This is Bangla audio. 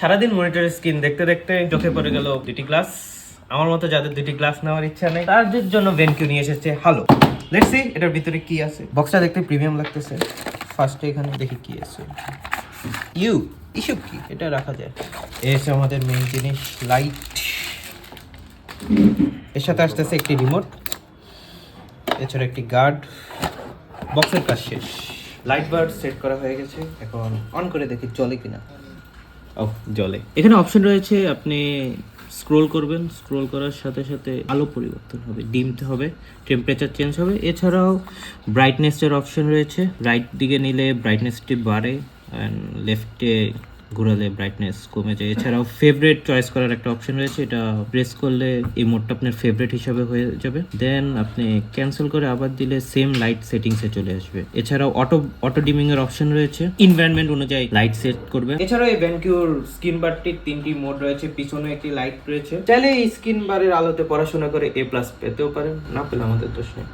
সারাদিন মনিটরের স্ক্রিন দেখতে দেখতে চোখে পড়ে গেল দুটি গ্লাস। আমার মতো যাদের দুটি গ্লাস নেওয়ার ইচ্ছা নেই তাদের জন্য ভেনকিউ নিয়ে এসেছে হ্যালো। লেটস সি এটার ভিতরে কি আছে। বক্সটা দেখতে প্রিমিয়াম লাগতেছে। ফার্স্টে এখানে দেখি কি আছে। এসব কি, এটা রাখা যায়। এসে আমাদের মেইন জিনিস লাইট। এর সাথে আসতেছে একটি রিমোট, এছাড়া একটি গার্ড। বক্সের কাজ শেষ। লাইট বার সেট করা হয়ে গেছে, এখন অন করে দেখি চলে কিনা। ও জ্বলে। এখানে অপশন রয়েছে, আপনি স্ক্রোল করবেন, স্ক্রোল করার সাথে সাথে আলো পরিবর্তন হবে, ডিমতে হবে, টেম্পারেচার চেঞ্জ হবে। এছাড়াও ব্রাইটনেসের অপশন রয়েছে, রাইট দিকে নিলে ব্রাইটনেসটি বাড়ে অ্যান্ড লেফটে ঘোরালে ব্রাইটনেস কমে যায়। এছাড়াও ফেভারিট চয়েস করার একটা অপশন রয়েছে, এটা প্রেস করলে এই মোডটা আপনার ফেভারিট হিসাবে হয়ে যাবে। দেন আপনি ক্যান্সেল করে আবার দিলে সেম লাইট সেটিংসে চলে আসবে। এছাড়াও অটো ডিমিং এর অপশন রয়েছে, এনভায়রনমেন্ট অনুযায়ী লাইট সেট করবে। এছাড়াও এই ভেনকিউর স্ক্রিন বারটির তিনটি মোড রয়েছে, পিছনে একটি লাইট রয়েছে। চাইলে এই স্ক্রিন বারের আলোতে পড়াশোনা করে A+ পেতেও পারেন, না পেলে আমাদের দোষ নেই।